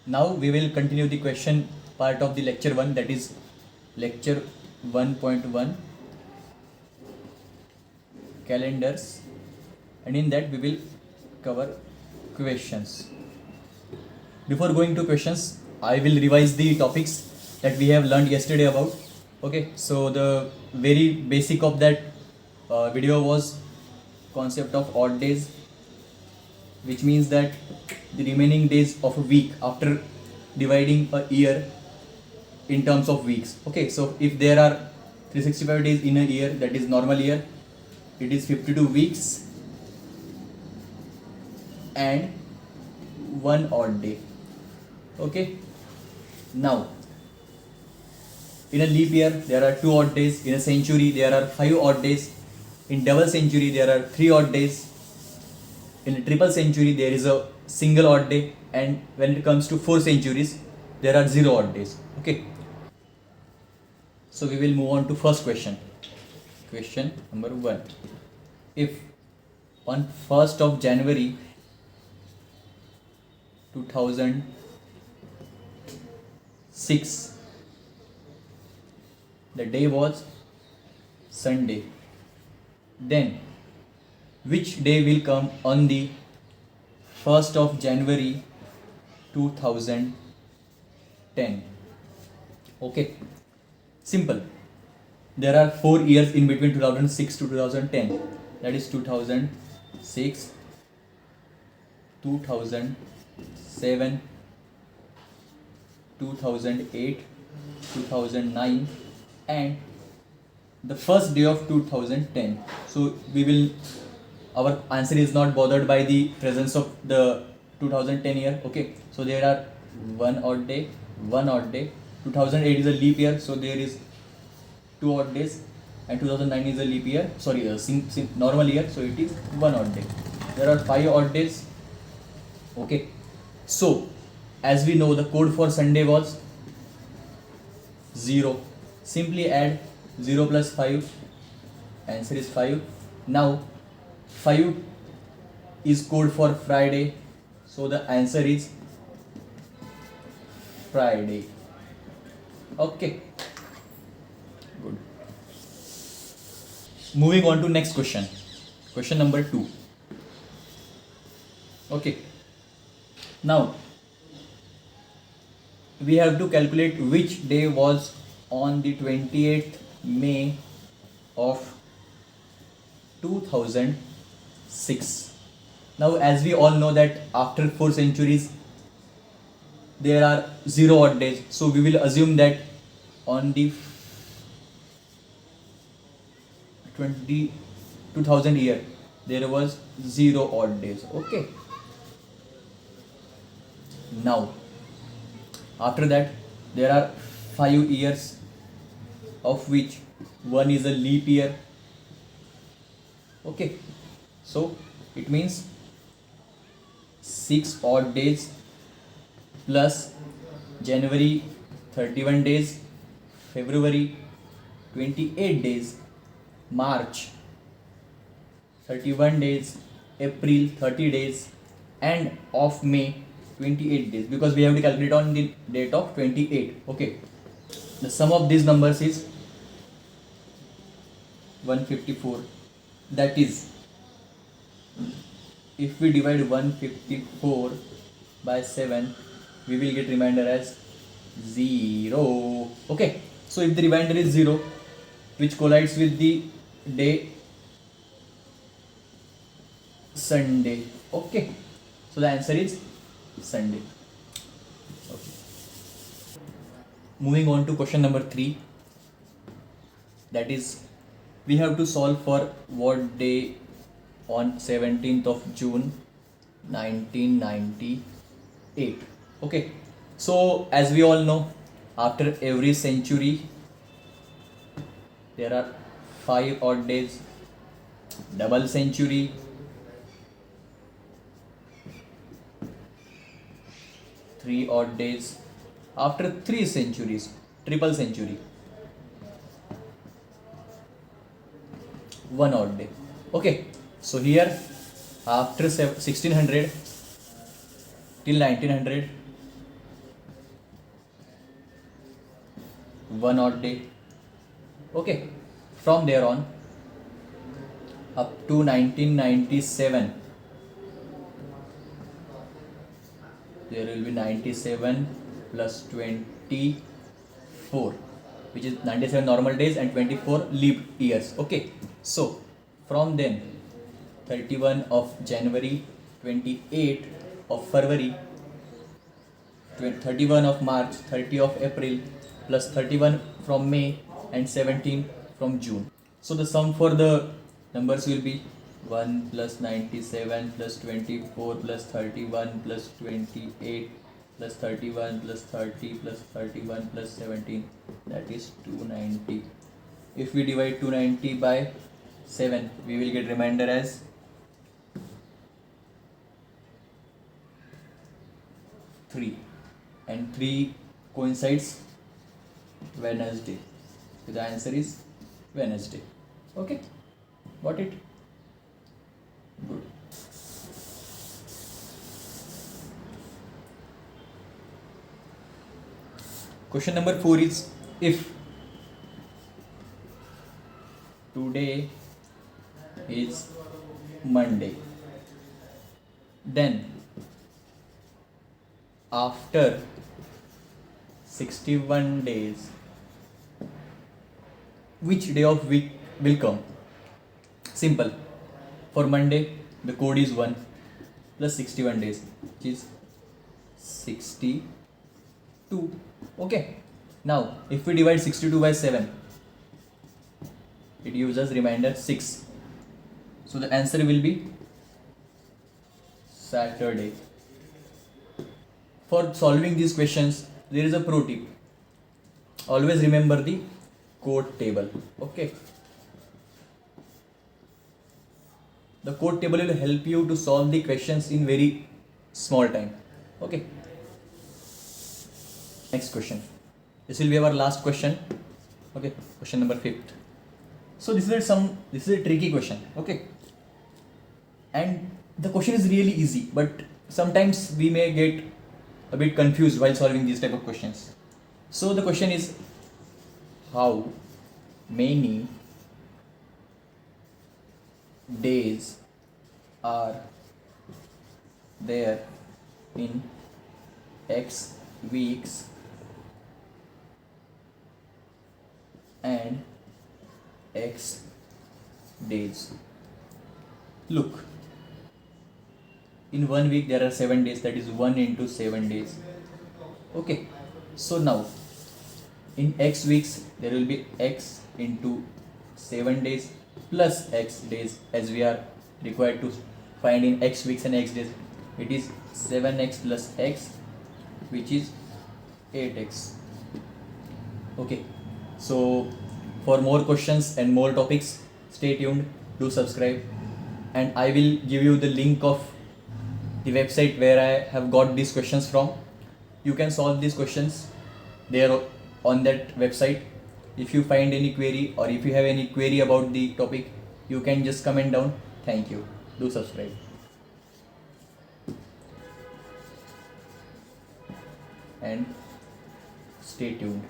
Now we will continue the question part of the lecture 1, that is lecture 1.1 calendars, and in that we will cover questions. Before going to questions, I will revise the topics that we have learned yesterday about. Okay, so the very basic of that video was concept of odd days, which means that the remaining days of a week after dividing a year in terms of weeks. Okay, so if there are 365 days in a year, that is normal year, it is 52 weeks and one odd day. Okay, now in a leap year there are 2 odd days, in a century there are 5 odd days, in double century there are 3 odd days, in a triple century there is a single odd day, and when it comes to 4 centuries there are 0 odd days. Okay, so we will move on to first question. Question number 1. If on 1st of January 2006 the day was Sunday, then which day will come on the 1st of January 2010? Okay, simple. There are 4 years in between 2006 to 2010, that is 2006, 2007, 2008, 2009 and the first day of 2010. So we will, our answer is not bothered by the presence of the 2010 year. Okay, so there are one odd day, 2008 is a leap year, so there is 2 odd days, and 2009 is a leap year, sorry, normal year, so it is 1 odd day. There are 5 odd days. Okay, so as we know the code for Sunday was 0. Simply add 0 plus 5, answer is 5. Now 5 is code for Friday, so the answer is Friday. Okay, good. Moving on to next question. Question number 2. Okay, now we have to calculate which day was on the 28th May of 2006. Now as we all know that after 4 centuries there are 0 odd days, so we will assume that on the 2000 year there was 0 odd days. Okay, now after that there are 5 years of which one is a leap year. Okay, so it means 6 odd days plus January 31 days, February 28 days, March 31 days, April 30 days and of May 28 days, because we have to calculate on the date of 28. Okay, the sum of these numbers is 154. That is, if we divide 154 by 7 we will get remainder as 0. Okay, so if the remainder is 0 which collides with the day Sunday. Okay, so the answer is Sunday. Okay. Moving on to question number 3, that is we have to solve for what day on 17th of June 1998. Okay, so as we all know after every century there are 5 odd days, double century, 3 odd days, after 3 centuries triple century, 1 odd day. Okay, so here after 1600 till 1900 one odd day. Okay, from there on up to 1997, there will be 97 plus 24, which is 97 normal days and 24 leap years. Okay, so from then 31 of January, 28 of February, 31 of March, 30 of April, plus 31 from May and 17 from June. So the sum for the numbers will be 1 plus 97 plus 24 plus 31 plus 28 plus 31 plus 30 plus 31 plus 17, that is 290. If we divide 290 by 7, we will get remainder as 3, and 3 coincides Wednesday. So the answer is Wednesday. Okay, got it? Good. Question number 4 is, if today is Monday, then after 61 days, which day of week will come? Simple. For Monday, the code is 1 plus 61 days, which is 62. Okay. Now, if we divide 62 by 7, it gives us remainder 6. So the answer will be Saturday. For solving these questions, there is a pro tip. Always remember the code table. Okay. The code table will help you to solve the questions in very small time. Okay. Next question. This will be our last question. Okay. Question number 5. So this is a tricky question. Okay. And the question is really easy, but sometimes we may get a bit confused while solving these type of questions. So the question is, how many days are there in X weeks and X days? Look, in 1 week there are 7 days, that is 1 into 7 days. Okay, so now in X weeks there will be X into 7 days plus X days, as we are required to find in X weeks and X days. It is 7X plus X, which is 8X. Okay, so for more questions and more topics, stay tuned, do subscribe, and I will give you the link of the website where I have got these questions from. You can solve these questions there on that website. If you find any query, or if you have any query about the topic, you can just comment down. Thank you. Do subscribe. And stay tuned.